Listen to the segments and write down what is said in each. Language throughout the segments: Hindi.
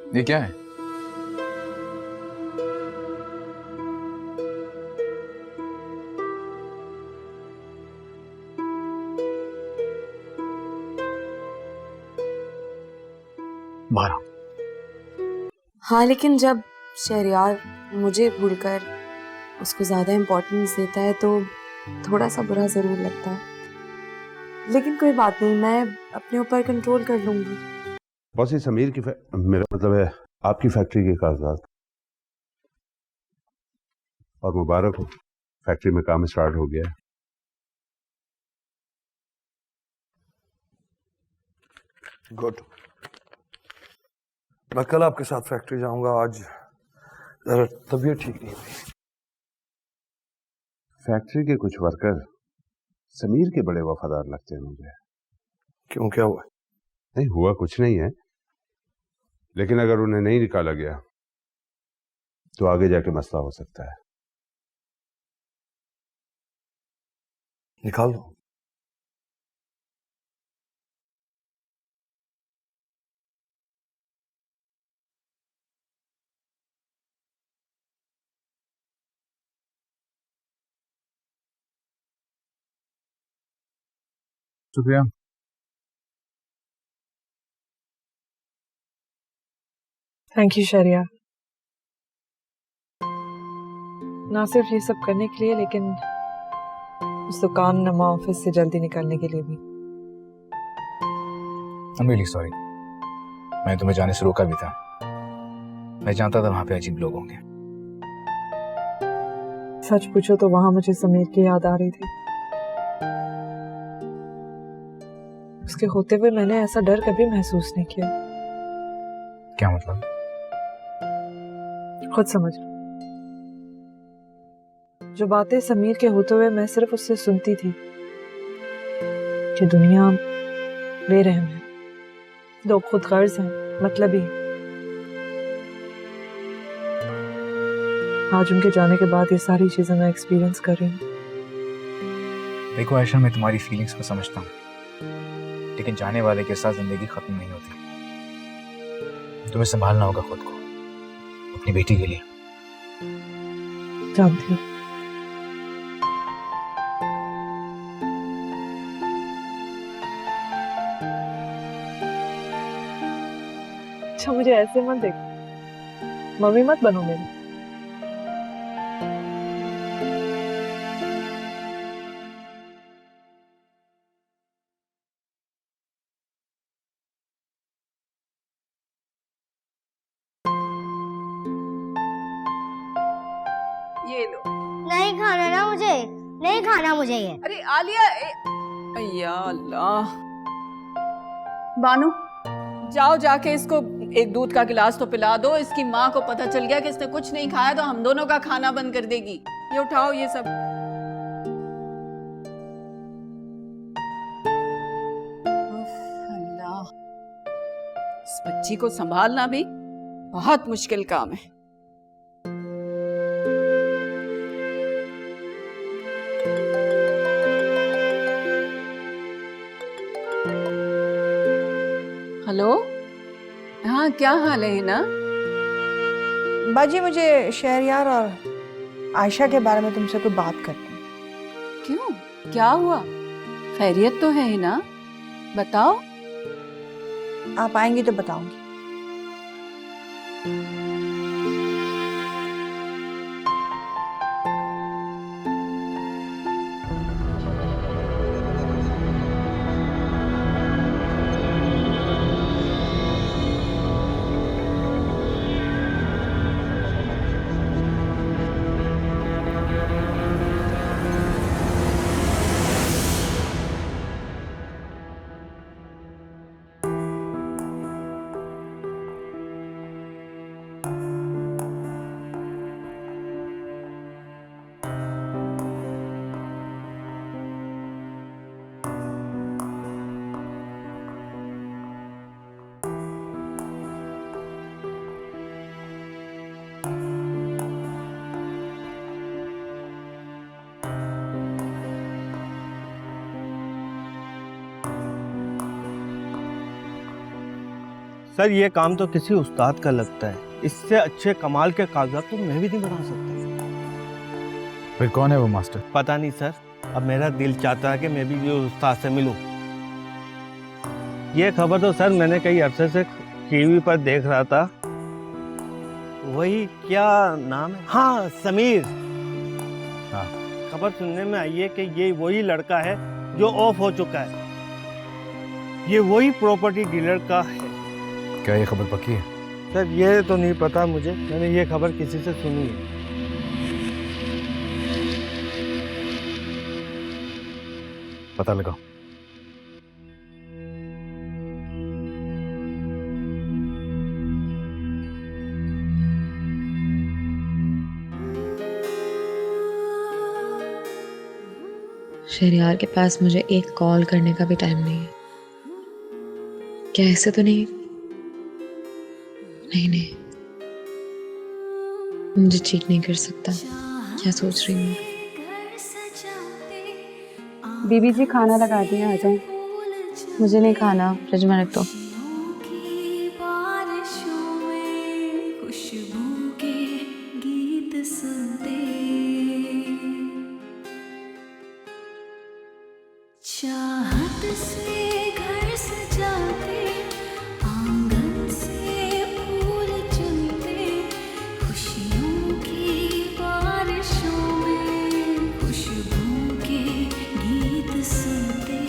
ये क्या है? बारह। हाँ, लेकिन जब शहरयार मुझे भूलकर उसको ज्यादा इम्पोर्टेंस देता है तो थोड़ा सा बुरा जरूर लगता है, लेकिन कोई बात नहीं, मैं अपने ऊपर कंट्रोल कर लूंगी। बॉस, ये समीर की मेरा मतलब है आपकी फैक्ट्री के कागजात। और मुबारक हो, फैक्ट्री में काम स्टार्ट हो गया है। गुड। मैं कल आपके साथ फैक्ट्री जाऊंगा, आज जरा तबीयत ठीक नहीं हुई। फैक्ट्री के कुछ वर्कर समीर के बड़े वफादार लगते हैं मुझे। क्यों, क्या हुआ? नहीं हुआ कुछ नहीं है, लेकिन अगर उन्हें नहीं निकाला गया तो आगे जाके मसला हो सकता है। निकाल दो। शुक्रिया। थैंक यू शरिया, ना सिर्फ ये सब करने के लिए, लेकिन उस दुकान नमा ऑफिस से जल्दी निकलने के लिए भी। I'm really sorry। मैं तुम्हें जाने से रोका भी था। मैं जानता था वहां पे अजीब लोग होंगे। सच पूछो तो वहां मुझे समीर की याद आ रही थी। उसके होते हुए मैंने ऐसा डर कभी महसूस नहीं किया। क्या मतलब? खुद समझ लो। जो बातें समीर के होते हुए मैं सिर्फ उससे सुनती थी कि दुनिया बेरहम है, लोग खुद गर्ज हैं, मतलबी। आज उनके जाने के बाद ये सारी चीजें मैं एक्सपीरियंस कर रही हूँ। देखो आयशा, मैं तुम्हारी फीलिंग्स को समझता हूँ, लेकिन जाने वाले के साथ जिंदगी खत्म नहीं होती। तुम्हें संभालना होगा खुद को, अपनी बेटी के लिए। जानती हूँ। अच्छा, मुझे ऐसे मत देख, मम्मी मत बनो मेरी। ये लो। नहीं खाना ना मुझे, नहीं खाना मुझे ये। अरे आलिया, या अल्लाह। बानू, जाओ जाके इसको एक दूध का गिलास तो पिला दो। इसकी माँ को पता चल गया कि इसने कुछ नहीं खाया तो हम दोनों का खाना बंद कर देगी। ये उठाओ ये सब। अल्लाह, इस बच्ची को संभालना भी बहुत मुश्किल काम है। हेलो, हाँ क्या हाल है ना? बाजी, मुझे शहरयार और आयशा के बारे में तुमसे कोई बात करनी है। क्यों, क्या हुआ? खैरियत तो है ना, बताओ। आप आएंगी तो बताऊंगी। सर ये काम तो किसी उस्ताद का लगता है, इससे अच्छे कमाल के कागजात तो मैं भी नहीं बना सकता। फिर कौन है वो मास्टर? पता नहीं सर, अब मेरा दिल चाहता है कि मैं भी ये उस्ताद से मिलूं। ये खबर तो सर मैंने कई अरसे से टीवी पर देख रहा था। वही क्या नाम है, हाँ समीर। हाँ। खबर सुनने में आई है कि ये वही लड़का है जो ऑफ हो चुका है, ये वही प्रॉपर्टी डीलर का है। क्या ये खबर पक्की है? सर ये तो नहीं पता मुझे, मैंने ये खबर किसी से सुनी है। पता लगाओ। शहरयार के पास मुझे एक कॉल करने का भी टाइम नहीं है। क्या ऐसे तो नहीं? नहीं, मुझे चीट नहीं कर सकता। क्या सोच रही हूँ? बीबी जी खाना लगा दिया, आ जाए। मुझे नहीं खाना, फ्रिज में रख दो। चाहत से घर सजाते, आंगन से फूल चुनते, खुशियों की बारिशों में खुशबू के गीत सुनते।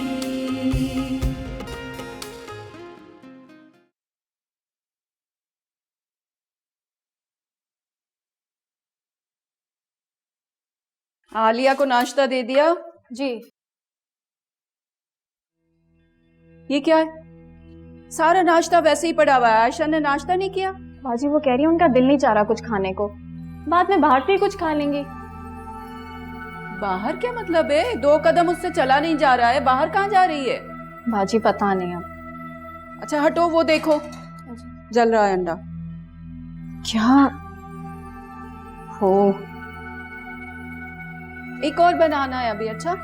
आलिया को नाश्ता दे दिया? जी। ये क्या है? सारा नाश्ता वैसे ही पड़ा हुआ है। आयशा ने नाश्ता नहीं किया? बाजी वो कह रही है उनका दिल नहीं चाह रहा कुछ खाने को, बाद में बाहर से ही कुछ खा लेंगे। बाहर क्या मतलब है? 2 कदम उससे चला नहीं जा रहा है, बाहर कहाँ जा रही है? बाजी पता नहीं अब। अच्छा हटो, वो देखो जल रहा है अंडा। क्या हो? एक और बनाना है अभी। अच्छा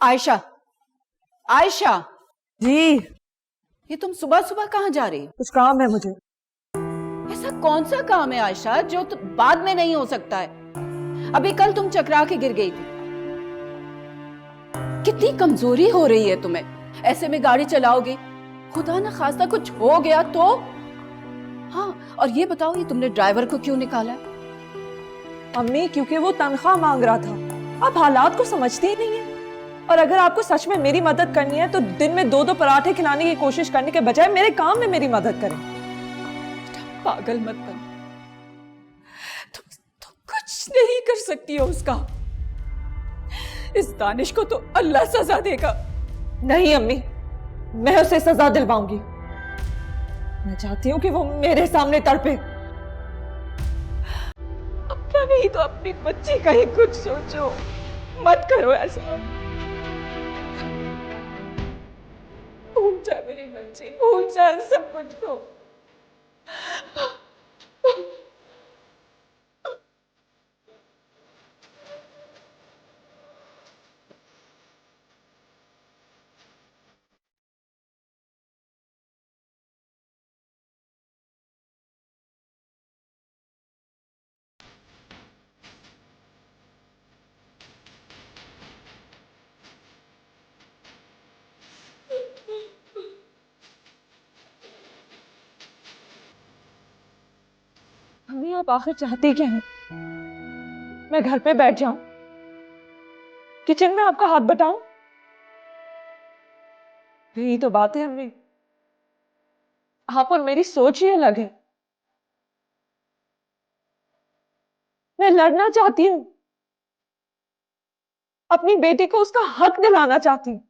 आयशा, आयशा जी। ये तुम सुबह सुबह कहाँ जा रही हो? कुछ काम है मुझे। ऐसा कौन सा काम है आयशा जो बाद में नहीं हो सकता है? अभी कल तुम चकरा के गिर गई थी। कितनी कमजोरी हो रही है तुम्हें। ऐसे में गाड़ी चलाओगे, खुदा ना खास्ता कुछ हो गया तो? हाँ, और ये बताओ ये तुमने ड्राइवर को क्यों निकाला? अम्मी क्योंकि वो तनख्वाह मांग रहा था। आप हालात को समझती ही नहीं है। और अगर आपको सच में मेरी मदद करनी है तो दिन में 2-2 पराठे खिलाने की कोशिश करने के बजाय मेरे काम में मेरी मदद करें। पागल मत बन। तुम कुछ नहीं कर सकती हो उसका। इस दानिश को तो अल्लाह सजा देगा। नहीं अम्मी, मैं उसे सजा दिलवाऊंगी। मैं चाहती हूँ कि वो मेरे सामने तड़पे। अपना नहीं तो अपनी बच्ची का ही कुछ सोचो। मत करो ऐसा। भूल जा मेरी बच्ची, भूल जा सब कुछ को। अम्मी आप आखिर चाहती क्या हैं? मैं घर पे बैठ जाऊं, किचन में आपका हाथ बटाऊं? यही तो बात है अम्मी, आप और मेरी सोच ही अलग है। मैं लड़ना चाहती हूँ, अपनी बेटी को उसका हक दिलाना चाहती हूँ।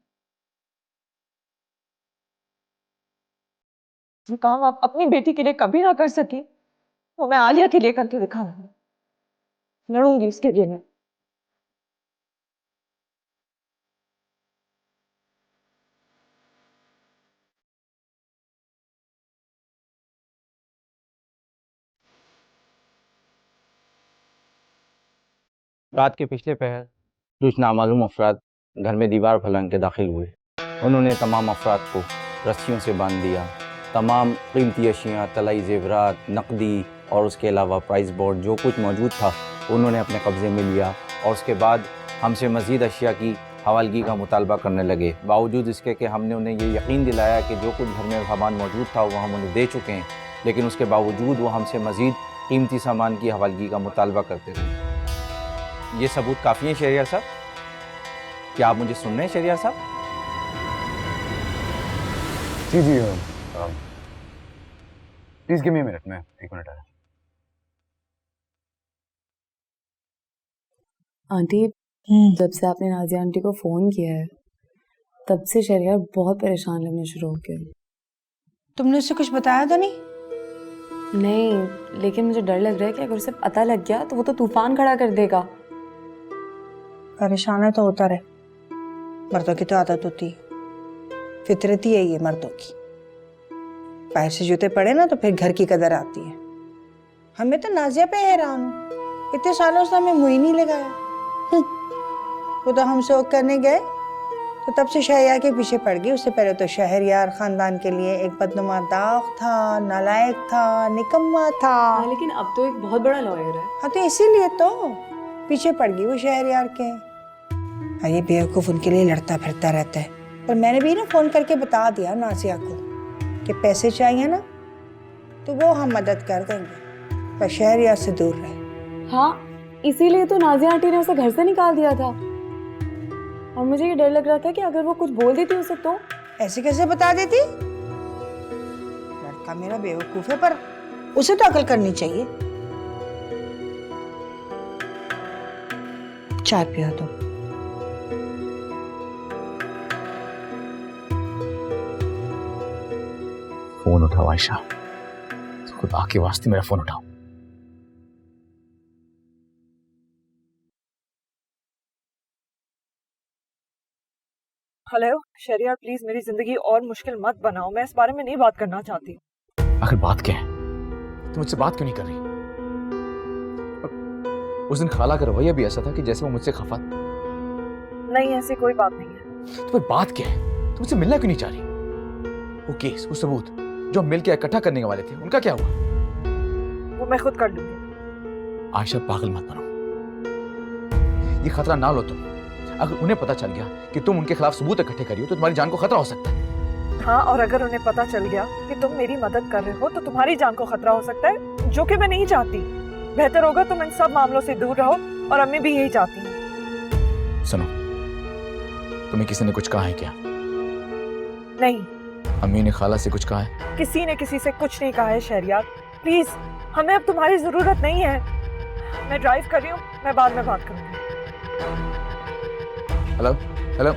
जो काम आप अपनी बेटी के लिए कभी ना कर सकी वो मैं आलिया के लिए करके दिखाऊंगी। लड़ूंगी उसके लिए मैं। रात के पिछले पहर कुछ नामालूम अफराद घर में दीवार फलांग के दाखिल हुए। उन्होंने तमाम अफराद को रस्सियों से बांध दिया। तमाम कीमती अशियाँ, तलाई जेवरात, नकदी और उसके अलावा प्राइस बोर्ड जो कुछ मौजूद था उन्होंने अपने कब्ज़े में लिया और उसके बाद हमसे मज़ीद अशिया की हवालगी का मुतालबा करने लगे। बावजूद इसके कि हमने उन्हें ये यकीन दिलाया कि जो कुछ घर में सामान मौजूद था वो हम उन्हें दे चुके हैं, लेकिन उसके बावजूद वो हमसे मज़ीद कीमती सामान की हवालगी का मुतालबा करते रहे। ये सबूत काफ़ी है शहरियार साहब? क्या आप मुझे सुन रहे हैं शहरियार साहब? जी जी, please give me a minute, मैं 1 मिनट आ रहा हूं। आंटी, जब से आपने नाजिया आंटी को फोन किया है तब से शहरियार बहुत परेशान लगने शुरू हो गए। तुमने उससे कुछ बताया तो नहीं? नहीं, लेकिन मुझे डर लग रहा है कि अगर उसे पता लग गया तो वो तो तूफान खड़ा कर देगा। परेशान है तो होता रहे, मर्दों की तो आदत होती है, फितरती है ये मर्दों की। पैर से जूते पड़े ना तो फिर घर की कदर आती है। हमें तो नाजिया पे हैरान हूँ, इतने सालों से हमें मुँह ही नहीं लगाया। वो तो हम शौक करने गए तो तब से शहरियार के पीछे पड़ गई। उससे पहले तो शहरियार खानदान के लिए एक बदनुमा दाग था, नालायक था, निकम्मा था। हाँ, लेकिन अब तो एक बहुत बड़ा लॉयर है। हाँ, तो इसीलिए तो पीछे पड़ गई वो शहरियार के। ये बेवकूफ उनके लिए लड़ता फिरता रहता है। पर मैंने भी ना फोन करके बता दिया नाजिया को कि पैसे चाहिए ना तो वो हम मदद कर देंगे, पर शहरियार से दूर रहे। हाँ, इसीलिए तो नाजिया आंटी ने उसे घर से निकाल दिया था। और मुझे ये डर लग रहा था कि अगर वो कुछ बोल देती उसे तो। ऐसे कैसे बता देती? लड़का मेरा बेवकूफ है, पर उसे तो अकल करनी चाहिए। चाय पिया दो। फोन उठाओ आयशा, खुदा के वास्ते मेरा फोन उठाओ। हेलो शहरियार, प्लीज मेरी जिंदगी और मुश्किल मत बनाओ। मैं इस बारे में नहीं बात करना चाहती। आखिर बात क्या है? तुम मुझसे बात क्यों नहीं कर रही? उस दिन खाला का रवैया भी ऐसा था कि जैसे वो मुझसे खफा। नहीं, ऐसी कोई बात नहीं है। तो फिर बात क्या है? तुम मुझसे मिलना क्यों नहीं चाह रही? वो केस, वो सबूत जो हम मिलकर इकट्ठा करने वाले थे, उनका क्या हुआ? वो मैं खुद कर लूंगी। आयशा, पागल मत बनो। ये खतरा ना लो तुम। अगर उन्हें पता चल गया कि तुम उनके खिलाफ सबूत इकट्ठे करी हो तो तुम्हारी जान को खतरा हो सकता है। हाँ, और अगर उन्हें पता चल गया कि तुम मेरी मदद कर रहे हो तो तुम्हारी जान को खतरा हो सकता है, जो कि मैं नहीं चाहती। बेहतर होगा तुम इन सब मामलों से दूर रहो, और अम्मी भी यही चाहती है। सुनो, तुम्हें किसी ने कुछ कहा है क्या? नहीं। अम्मी ने खाला से कुछ कहा है? किसी ने किसी से कुछ नहीं कहा है शहरियार। प्लीज, हमें अब तुम्हारी जरूरत नहीं है। मैं ड्राइव कर रही हूँ, मैं बाद में बात करूंगी। हेलो हेलो,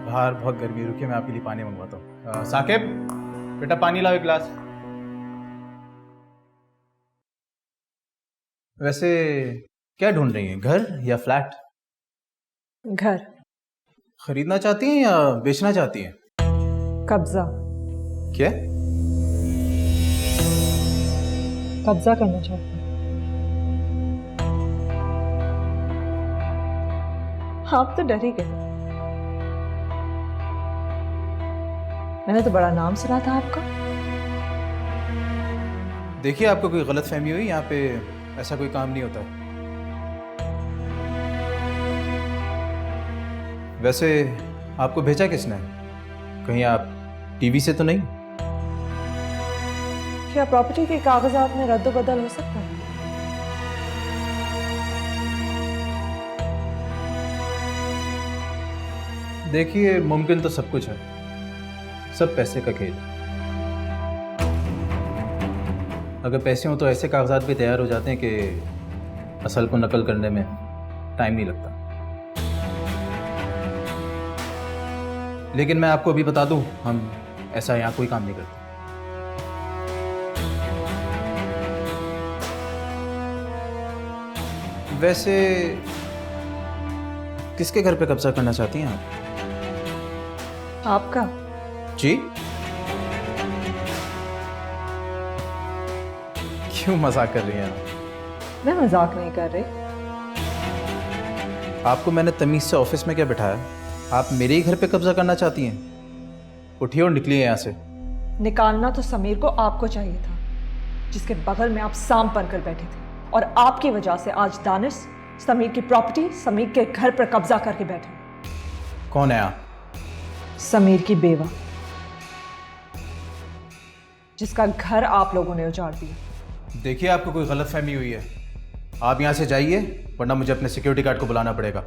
बाहर बहुत गर्मी, रुकिए मैं आपके लिए पानी मंगवाता हूँ। साकिब, बेटा पानी लाओ एक गिलास। वैसे क्या ढूंढ रही हैं, घर या फ्लैट? घर। खरीदना चाहती हैं या बेचना चाहती हैं? कब्जा। क्या? कब्जा करना चाहती हूँ। आप तो डर ही गए। मैंने तो बड़ा नाम सुना था आपका। देखिए, आपको कोई गलत फहमी हुई, यहाँ पे ऐसा कोई काम नहीं होता। वैसे आपको भेजा किसने? कहीं आप टीवी से तो नहीं? क्या प्रॉपर्टी के कागजात में रद्द बदल हो सकता है? देखिए, मुमकिन तो सब कुछ है, सब पैसे का खेल। अगर पैसे हों तो ऐसे कागजात भी तैयार हो जाते हैं कि असल को नकल करने में टाइम नहीं लगता। लेकिन मैं आपको अभी बता दूं, हम ऐसा यहाँ कोई काम नहीं करते। वैसे किसके घर पे कब्जा करना चाहती हैं आप? आपका? जी? क्यों मजाक कर रही हैं आप? मैं मजाक नहीं कर रही। आपको मैंने तमीज से ऑफिस में क्या बिठाया? आप मेरे ही घर पे कब्जा करना चाहती हैं? उठिए और निकलिए यहाँ से। निकालना तो समीर को आपको चाहिए था, जिसके बगल में आप सांप बनकर बैठे थे, और आपकी वजह से आज दानिश समीर की प्रॉपर्टी, समीर के घर पर कब्जा करके बैठे। कौन है आप? समीर की बेवा, जिसका घर आप लोगों ने उजाड़ दिया। देखिए, आपको कोई गलतफहमी हुई है। आप यहाँ से जाइए, वरना मुझे अपने सिक्योरिटी गार्ड को बुलाना पड़ेगा।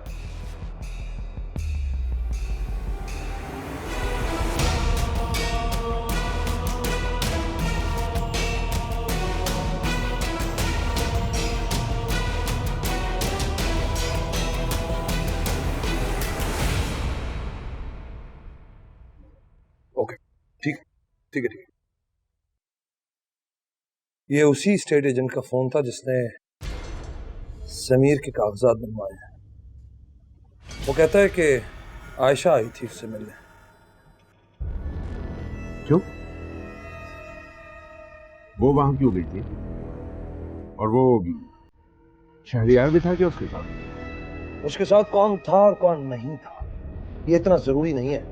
ओके, ठीक है, ठीक है, ठीक है। ये उसी स्टेट एजेंट का फोन था जिसने समीर के कागजात बनवाए हैं। वो कहता है कि आयशा आई थी उससे मिलने। क्यों? वो वहां क्यों गई थी? और वो शहरियार भी था क्या उसके साथ? उसके साथ कौन था और कौन नहीं था, ये इतना जरूरी नहीं है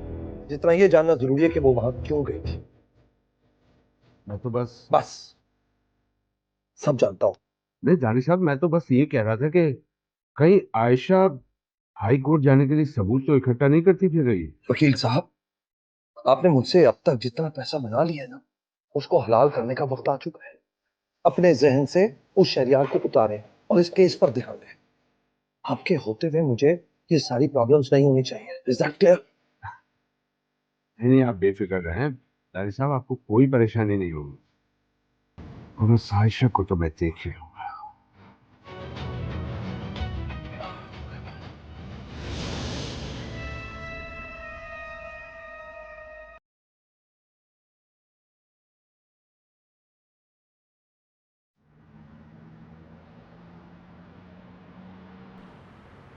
जितना ये जानना जरूरी है कि वो वहां क्यों गई थी। मैं तो बस सब जानता हूं। नहीं जानी साहब, मैं तो बस ये कह रहा था कि कहीं आयशा हाई कोर्ट जाने के लिए सबूत तो इकट्ठा नहीं करती फिर रही? वकील साहब, आपने मुझसे अब तक जितना पैसा बना लिया है ना, उसको हलाल करने का वक्त आ चुका है। अपने जहन से उस शहरियार को उतारें और इस केस पर ध्यान दें। आपके होते हुए मुझे ये सारी प्रॉब्लम्स नहीं होनी चाहिए। Is that clear? नहीं, आप बेफिक्र रहें दानी साहब, आपको कोई परेशानी नहीं होगी। और उस आयशा को तो मैं देख ही लूंगा।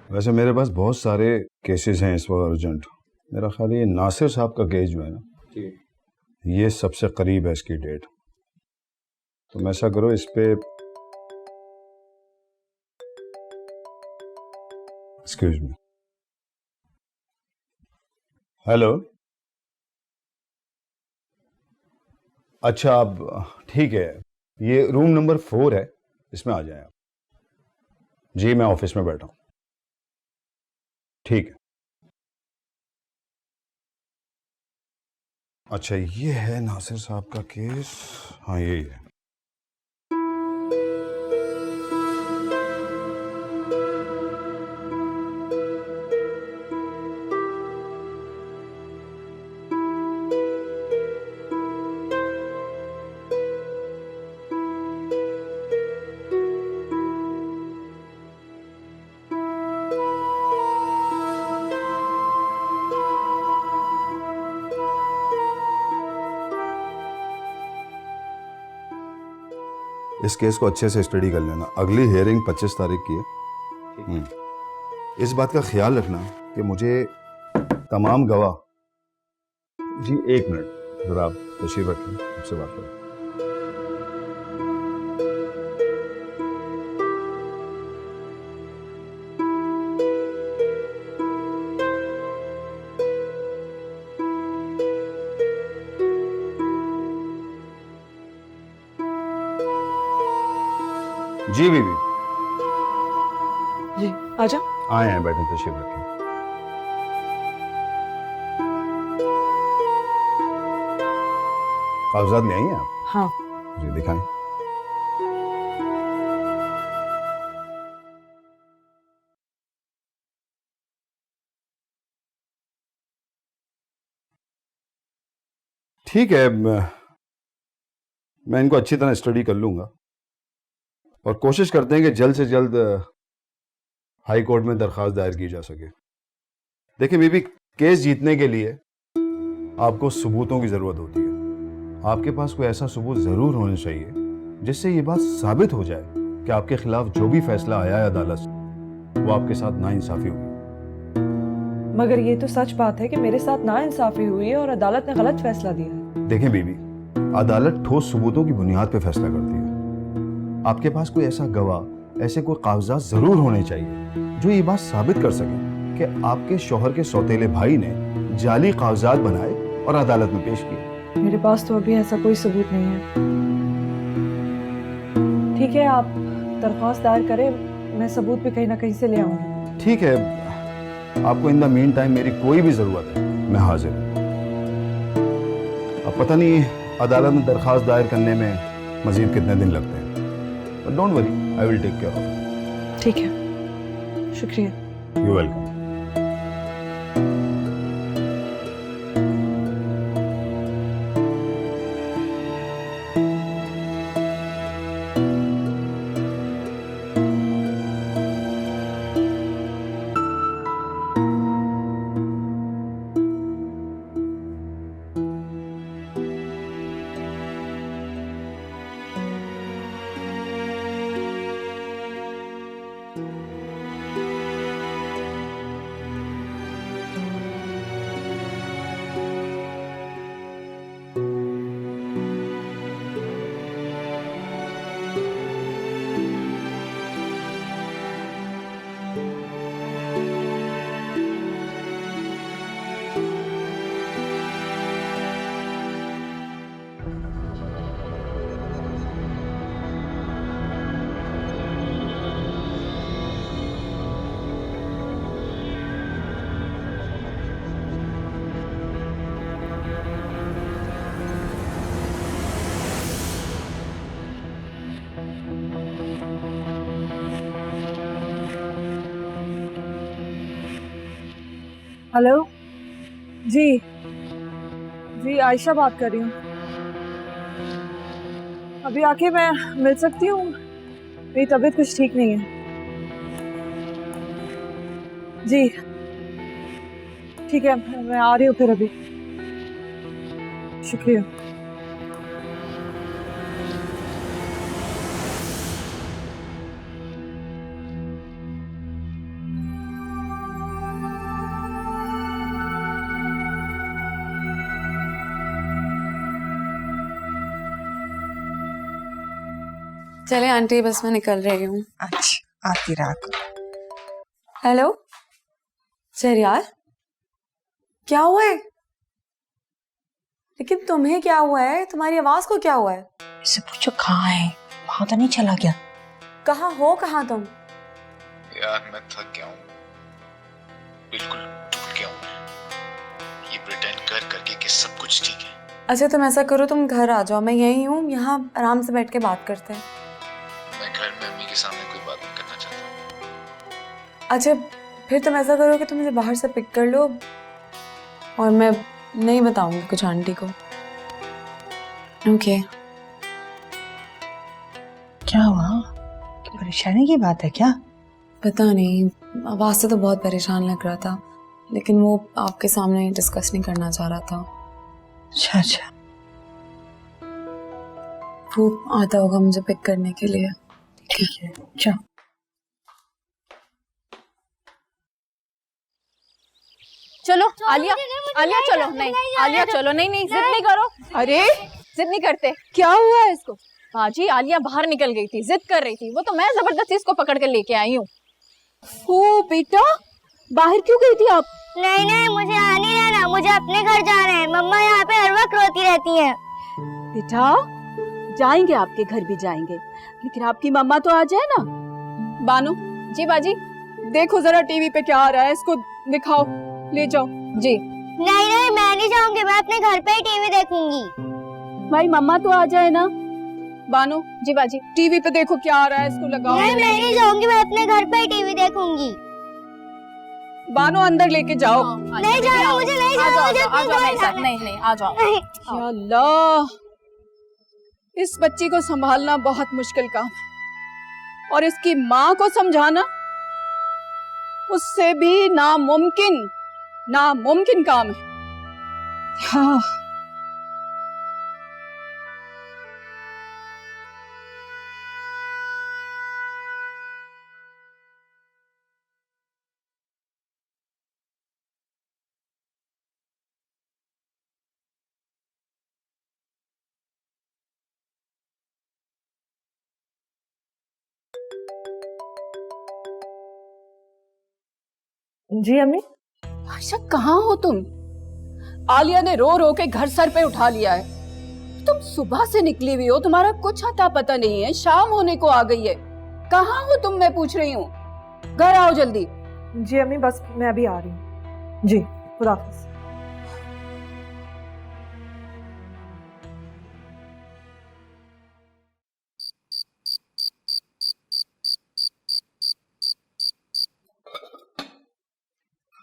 वैसे मेरे पास बहुत सारे केसेस हैं इस वक्त अर्जेंट। मेरा ख्याल है ये नासिर साहब का केस जो है ना, ये सबसे करीब है इसकी डेट। तो ऐसा करो, इस पे एक्सक्यूज मी, हेलो, अच्छा आप ठीक है, ये रूम नंबर 4 है, इसमें आ जाए आप। जी मैं ऑफिस में बैठा हूँ। ठीक है। अच्छा ये है नासिर साहब का केस। हाँ यही है। इस केस को अच्छे से स्टडी कर लेना। अगली हियरिंग 25 तारीख की है। इस बात का ख्याल रखना कि मुझे तमाम गवाह। जी एक मिनट जरा आप तशरीफ रखें, आपसे बात करें। जी बीबी। जी आजा। आए हैं, बैठे, तशरीफ रखें। कागजात ले आई हैं आप? हाँ। जी दिखाएं। ठीक है, मैं इनको अच्छी तरह स्टडी कर लूंगा और कोशिश करते हैं कि जल्द से जल्द हाई कोर्ट में दरखास्त दायर की जा सके। देखिए बीबी, केस जीतने के लिए आपको सबूतों की जरूरत होती है। आपके पास कोई ऐसा सबूत जरूर होना चाहिए जिससे ये बात साबित हो जाए कि आपके खिलाफ जो भी फैसला आया है अदालत से वो आपके साथ नाइंसाफी हुई। मगर ये तो सच बात है कि मेरे साथ नाइंसाफी हुई है और अदालत ने गलत फैसला दिया है। देखें बीबी, अदालत ठोस सबूतों की बुनियाद पर फैसला करती है। आपके पास कोई ऐसा गवाह, ऐसे कोई कागजात जरूर होने चाहिए जो ये बात साबित कर सके कि आपके शौहर के सौतेले भाई ने जाली कागजात बनाए और अदालत में पेश किए। मेरे पास तो अभी ऐसा कोई सबूत नहीं है। ठीक है, आप दरख्वास्त दायर करें, मैं सबूत भी कहीं ना कहीं से ले आऊंगी। ठीक है, आपको इन द मीन टाइम मेरी कोई भी जरूरत है, मैं हाजिर हूँ। अब पता नहीं अदालत में दरखास्त दायर करने में मजीद कितने दिन लगते हैं, but don't worry, I will take care of it. ठीक है, शुक्रिया। You welcome. हेलो जी, जी आयशा बात कर रही हूँ। अभी आके मैं मिल सकती हूँ? मेरी तबीयत कुछ ठीक नहीं है। जी ठीक है, मैं आ रही हूँ फिर अभी। शुक्रिया। चले आंटी, बस मैं निकल रही हूँ। अच्छा, आती रहा करो। हेलो शहरयार, क्या हुआ है? लेकिन तुम्हें क्या हुआ है? तुम्हारी आवाज को क्या हुआ है? इससे पूछो कहाँ है, वहां तो नहीं चला गया? कहाँ हो, कहाँ तुम? यार मैं थक गया हूँ, बिल्कुल टूट गया हूँ। ये प्रिटेंड कर करके कि सब कुछ ठीक है। अच्छा तुम ऐसा करो, तुम घर आ जाओ, मैं यही हूँ, यहाँ आराम से बैठ के बात करते हैं। मैं घर में अम्मी के सामने कोई बात नहीं करना चाहता। अच्छा फिर तुम ऐसा करो कि तुम मुझे बाहर से पिक कर लो और मैं नहीं बताऊंगी कुछ आंटी को। ओके। क्या हुआ? परेशानी की बात है क्या? पता नहीं, आवाज से तो बहुत परेशान लग रहा था, लेकिन वो आपके सामने डिस्कस नहीं करना चाह रहा था। अच्छा अच्छा, वो आता होगा मुझे पिक करने के लिए। ठीक है, चलो। चलो आलिया, आलिया चलो। नहीं आलिया चलो, नहीं नहीं जिद नहीं करो। अरे जिद नहीं करते, क्या हुआ है इसको? बाजी आलिया बाहर निकल गई थी, जिद कर रही थी, वो तो मैं जबरदस्ती इसको पकड़ के लेके आई हूँ। ओ बेटा, बाहर क्यों गई थी आप? नहीं नहीं, मुझे आ नहीं रहना, मुझे अपने घर जाना है। मम्मा यहाँ पे हर वक्त रोती रहती हैं। बेटा जाएंगे, आपके घर भी जाएंगे, लेकिन आपकी मम्मा तो आ जाए ना। बानो, जी बाजी। देखो जरा टीवी पे क्या आ रहा है, इसको दिखाओ, ले जाओ। जी। नहीं नहीं, मैं नहीं जाऊंगी, मैं अपने घर पे ही टीवी देखूंगी। भाई मम्मा तो आ जाए ना। बानो, जी बाजी। टीवी पे देखो क्या आ रहा है, इसको लगाओ। नहीं, मैं नहीं जाऊंगी, मैं अपने घर पे ही टीवी देखूंगी। बानो अंदर लेके जाओ। नहीं जाना मुझे, नहीं जाना मुझे, आ जाओ मेरे साथ। नहीं नहीं, आ जाओ। या अल्लाह, इस बच्ची को संभालना बहुत मुश्किल काम है, और इसकी माँ को समझाना उससे भी नामुमकिन काम है। हाँ। जी अम्मी। आयशा, कहाँ हो तुम? आलिया ने रो रो के घर सर पे उठा लिया है। तुम सुबह से निकली हुई हो, तुम्हारा कुछ अता पता नहीं है, शाम होने को आ गई है। कहाँ हो तुम, मैं पूछ रही हूँ। घर आओ जल्दी। जी अम्मी, बस मैं अभी आ रही हूँ। जी, खुदा हाफिज।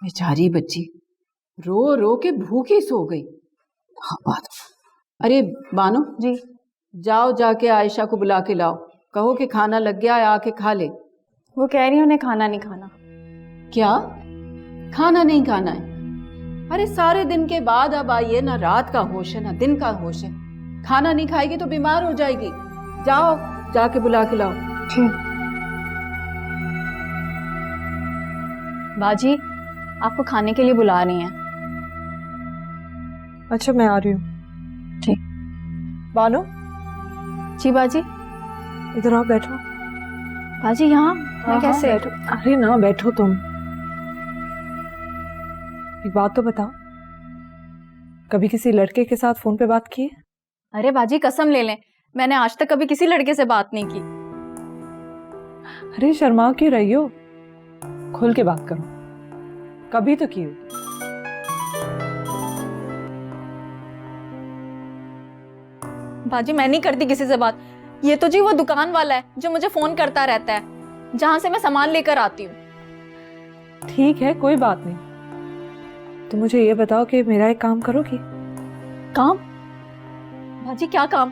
बेचारी बच्ची रो रो के भूखी सो गई। हाँ बात। अरे बानो जी। जाओ, जाके आयशा को बुला के लाओ, कहो कि खाना लग गया है, आके खा ले। वो कह रही है उन्हें खाना नहीं खाना। क्या खाना नहीं खाना है? अरे सारे दिन के बाद अब आई है, ना रात का होश है ना दिन का होश है। खाना नहीं खाएगी तो बीमार हो जाएगी। जाओ, जाके बुला के लाओ। ठीक। बाजी, आपको खाने के लिए बुला रही हैं। अच्छा, मैं आ रही हूँ। ठीक। बानो। जी बाजी। इधर आओ, बैठो। बाजी यहाँ मैं कैसे? बैठो। अरे ना, बैठो तुम। एक बात तो बताओ, कभी किसी लड़के के साथ फोन पे बात की है? अरे बाजी, कसम ले लें, मैंने आज तक कभी किसी लड़के से बात नहीं की। अरे शर्मा क्यों रही हो? खुल के बात करो, कभी तो की होगी। बाजी, मैं नहीं करती किसी से बात। ये तो जी वो दुकान वाला है जो मुझे फोन करता रहता है, जहां से मैं सामान लेकर आती हूँ। ठीक है, कोई बात नहीं। तो मुझे ये बताओ कि मेरा एक काम करोगी? काम? बाजी क्या काम?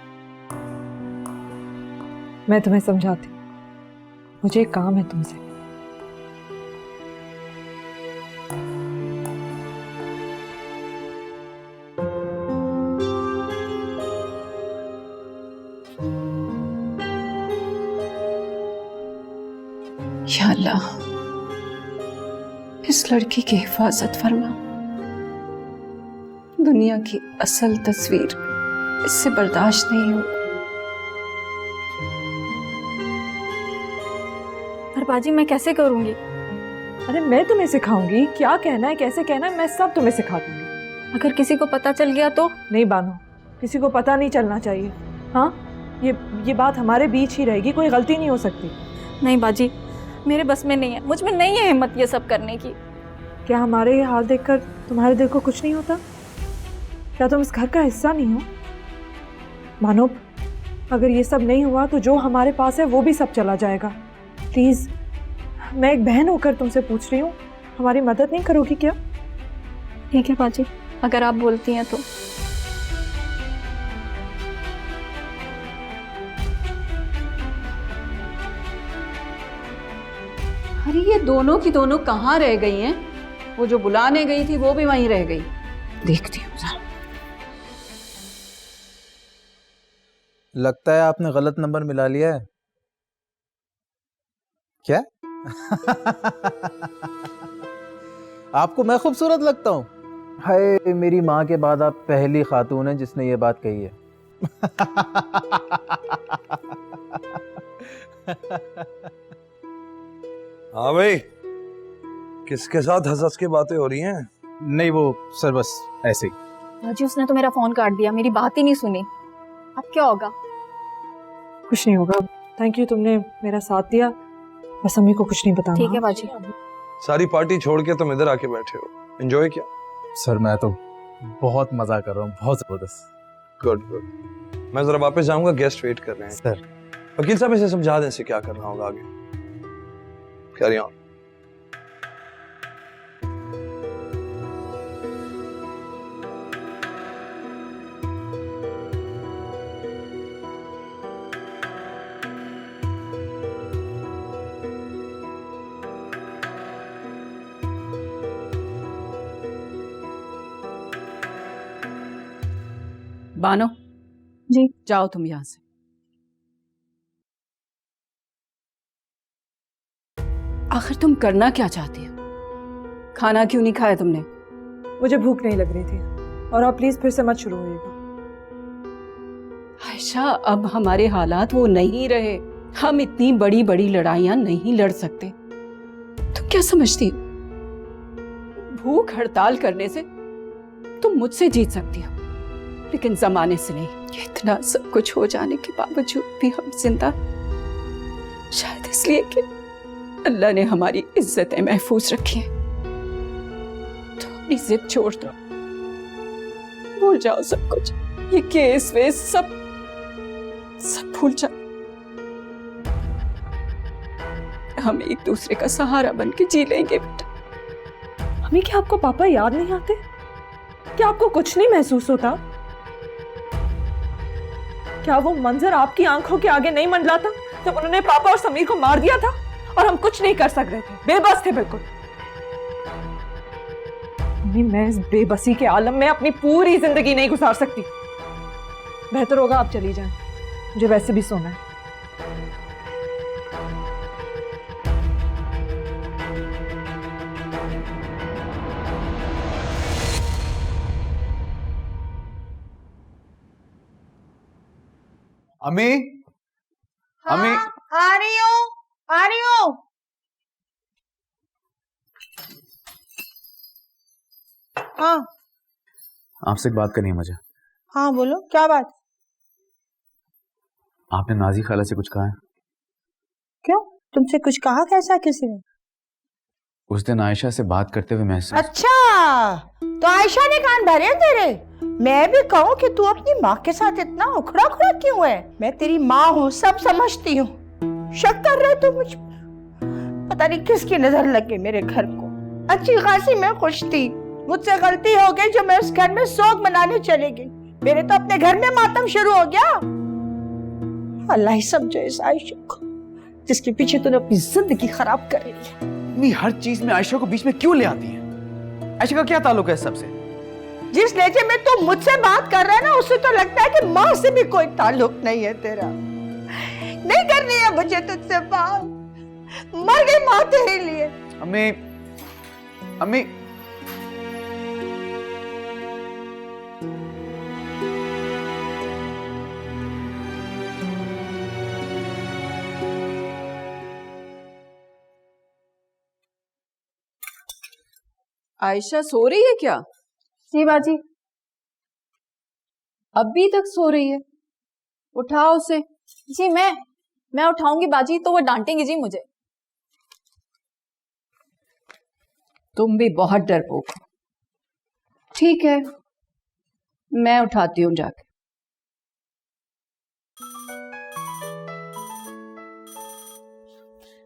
मैं तुम्हें समझाती हूँ, मुझे एक काम है तुमसे। या अल्लाह, इस लड़की की हिफाजत फरमा। दुनिया की असल तस्वीर इससे बर्दाश्त नहीं हो। पर बाजी मैं कैसे करूंगी? अरे मैं तुम्हें सिखाऊंगी, क्या कहना है कैसे कहना है मैं सब तुम्हें सिखा दूंगी। अगर किसी को पता चल गया तो? नहीं बानो, किसी को पता नहीं चलना चाहिए। हाँ, ये बात हमारे बीच ही रहेगी, कोई गलती नहीं हो सकती। नहीं बाजी, मेरे बस में नहीं है, मुझ में नहीं है हिम्मत ये सब करने की। क्या हमारे ये हाल देखकर तुम्हारे दिल को कुछ नहीं होता? क्या तुम इस घर का हिस्सा नहीं हो? मानो, अगर ये सब नहीं हुआ तो जो हमारे पास है वो भी सब चला जाएगा। प्लीज, मैं एक बहन होकर तुमसे पूछ रही हूँ, हमारी मदद नहीं करोगी क्या? ठीक है बाजी, अगर आप बोलती हैं तो। अरे ये दोनों की दोनों कहाँ रह गई हैं? वो जो बुलाने गई थी वो भी वहीं रह गई। देखती हूँ जरा। लगता है आपने गलत नंबर मिला लिया है। क्या? आपको मैं खूबसूरत लगता हूँ? हाय, मेरी माँ के बाद आप पहली खातून हैं जिसने ये बात कही है। हाँ भाई, किसके साथ हंस हंस के बातें हो रही हैं? नहीं वो सर, बस ऐसे ही। बाजी, उसने तो मेरा फोन काट दिया, मेरी बात ही नहीं सुनी। अब क्या होगा? कुछ नहीं होगा। थैंक यू, तुमने मेरा साथ दिया। बस अम्मी को कुछ नहीं बताना। ठीक है बाजी। सारी पार्टी छोड़ के तुम इधर आके बैठे हो, एंजॉय किया? सर मैं तो बहुत मजा कर रहा हूँ, बहुत जबरदस्त। Good good. मैं जरा वापस जाऊंगा, गेस्ट वेट कर रहे हैं। सर वकील साहब इसे समझा दें इसे क्या करना होगा आगे। Carry on. बानो जी। जाओ तुम यहाँ से। आखिर तुम करना क्या चाहती हो? खाना क्यों नहीं खाया तुमने? मुझे भूख नहीं लग रही थी। और आप प्लीज फिर से मत शुरू होइएगा। आयशा, अब हमारे हालात वो नहीं रहे। हम इतनी बड़ी बड़ी लड़ाइयां नहीं लड़ सकते। तुम क्या समझती हो? भूख हड़ताल करने से तुम मुझसे जीत सकती हो, लेकिन जमाने से नहीं। इतना सब कुछ हो जाने के बावजूद भी हम जिंदा, शायद इसलिए कि अल्लाह ने हमारी इज्जतें महफूज रखी हैं। तो अपनी जिद छोड़ दो, भूल जाओ सब कुछ। ये केस वेस सब भूल जाओ। हम एक दूसरे का सहारा बन के जी लेंगे बेटा। हमें क्या आपको पापा याद नहीं आते? क्या आपको कुछ नहीं महसूस होता? क्या वो मंजर आपकी आंखों के आगे नहीं मंडलाता जब उन्होंने पापा और समीर को मार दिया था और हम कुछ नहीं कर सक रहे थे? बेबस थे बिल्कुल। मैं इस बेबसी के आलम में अपनी पूरी जिंदगी नहीं गुजार सकती। बेहतर होगा आप चली जाएं, मुझे वैसे भी सोना है। अम्मी, अम्मी, आ रही हूँ, आ रही हूँ। हाँ आपसे एक बात करनी है मुझे। हाँ बोलो, क्या बात? आपने नाजी खाला से कुछ कहा है? क्यों, तुमसे कुछ कहा कैसा किसी ने? उस दिन आयशा से बात करते हुए महसूस। अच्छा, तो आयशा ने कान भरे हैं तेरे? मैं भी कहूँ कि तू अपनी माँ के साथ इतना उखड़ा उखड़ा क्यों है? मैं तेरी माँ हूँ, सब समझती हूँ। शक कर रहे तू मुझ पर? पता नहीं किसकी नजर लग गई मेरे घर को। अच्छी खासी मैं खुश थी, मुझसे गलती हो गई जो मैं उस घर में सोग मनाने चली गई। मेरे तो अपने घर में मातम शुरू हो गया। अल्लाह ही समझे इस आयशा को जिसके पीछे तूने अपनी जिंदगी खराब कर ली है। अम्मी हर चीज में आयशा को बीच में क्यों ले आती है? आयशा का क्या ताल्लुक है सबसे? जिस लहजे में तू मुझसे बात कर रहा है ना, उससे तो लगता है कि माँ से भी कोई ताल्लुक नहीं है तेरा। नहीं करनी है मुझे तुझसे बात, मर गई माँ तेरे लिए। अम्मी, अम्मी, आयशा सो रही है क्या? जी बाजी। अभी तक सो रही है? उठाओ उसे। जी मैं उठाऊंगी बाजी तो वो डांटेंगी जी मुझे। तुम भी बहुत डरपोक हो। ठीक है, मैं उठाती हूँ जाके।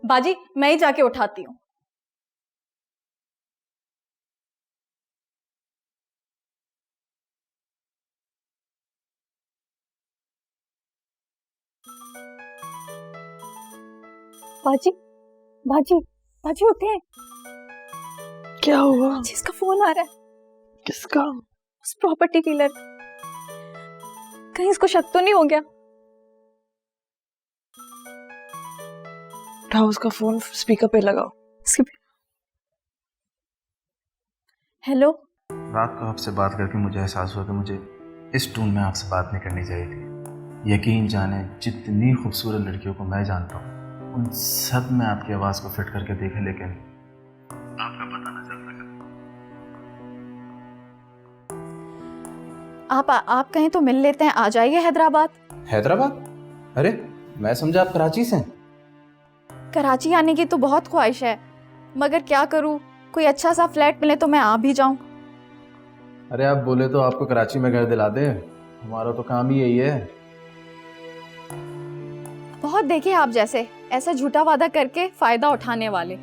बाजी मैं ही जाके उठाती हूँ। बाजी बाजी बाजी उठे। क्या हुआ? बाजी इसका फोन आ रहा है। किसका? उस प्रॉपर्टी डीलर। कहीं इसको शक तो नहीं हो गया? उठाओ उसका फोन, स्पीकर पे लगाओ। हेलो। रात को आपसे बात करके मुझे एहसास हुआ कि मुझे इस टून में आपसे बात नहीं करनी चाहिए थी। यकीन जाने जितनी खूबसूरत लड़कियों को मैं जानता हूँ उन सब में आपकी आवाज़ को फिट करके देखे, लेकिन आपका पता न चल सका। आप कहीं तो मिल लेते हैं, आ जाइए हैदराबाद। हैदराबाद? अरे मैं समझा आप कराची से हैं। कराची आने की तो बहुत ख्वाहिश है, मगर क्या करूँ, कोई अच्छा सा फ्लैट मिले तो मैं आ भी जाऊँ। अरे आप बोले तो आपको कराची में घर दिला दे, हमारा तो काम ही यही है। बहुत देखे आप जैसे ऐसा झूठा वादा करके फायदा उठाने वाले।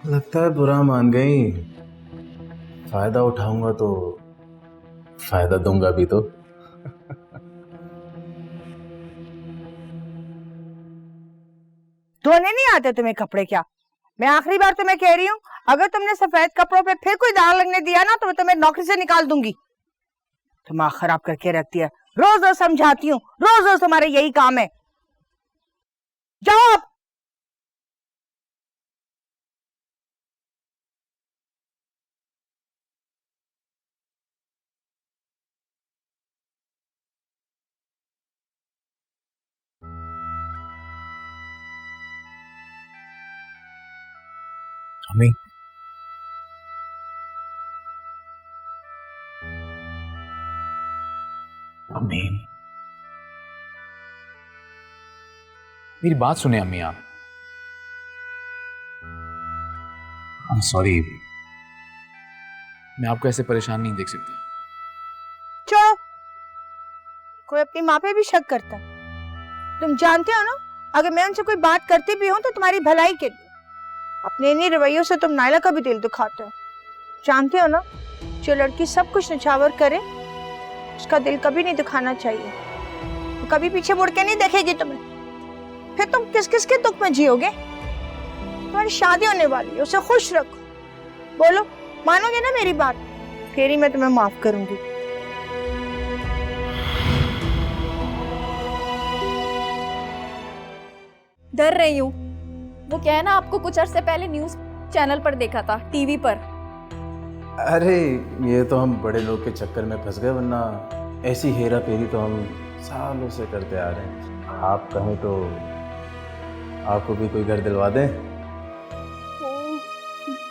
लगता है बुरा मान गई। फायदा उठाऊंगा तो फायदा दूंगा भी तो। धोने नहीं आते तुम्हें कपड़े क्या? मैं आखिरी बार तुम्हें कह रही हूँ, अगर तुमने सफेद कपड़ों पे फिर कोई दाग लगने दिया ना तो मैं तुम्हें नौकरी से निकाल दूंगी। दिमाग खराब करके रखती है, रोज रोज समझाती हूँ, रोज रोज तुम्हारे यही काम है। जाओ आप। अम्मी, अम्मी, मेरी बात सुने अम्मी आप। आई एम सॉरी, मैं आपको ऐसे परेशान नहीं देख सकती। चलो, कोई अपनी माँ पे भी शक करता है। तुम जानते हो ना, अगर मैं उनसे कोई बात करती भी हूँ तो तुम्हारी भलाई के लिए। अपने इन्हीं रवैयों से तुम नायला का भी दिल दुखाते हो। जानते हो ना, जो लड़की सब कुछ निछावर करे उसका दिल कभी नहीं दुखाना चाहिए। वो कभी पीछे मुड़ के नहीं देखेगी तुम्हें। फिर तुम किस किस के दुख में जियोगे? तुम्हारी शादी होने वाली है, उसे खुश रखो। बोलो, मानोगे ना मेरी बात? फिर ही मैं तुम्हें माफ करूंगी। डर रही हूँ। वो क्या है ना, आपको कुछ अरसे पहले न्यूज चैनल पर देखा था, टीवी पर। अरे ये तो हम बड़े लोग के चक्कर में फंस गए, वरना ऐसी हेरा फेरी तो हम सालों से करते आ रहे हैं। आप कहें तो आपको भी कोई घर दिलवा दें।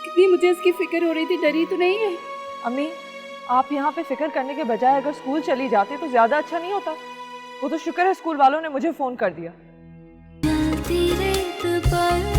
कितनी मुझे इसकी फिक्र हो रही थी, डरी तो नहीं है? अम्मी, आप यहाँ पे फिक्र करने के बजाय अगर स्कूल चली जाती तो ज्यादा अच्छा नहीं होता? वो तो शुक्र है स्कूल वालों ने मुझे फोन कर दिया। रेत पर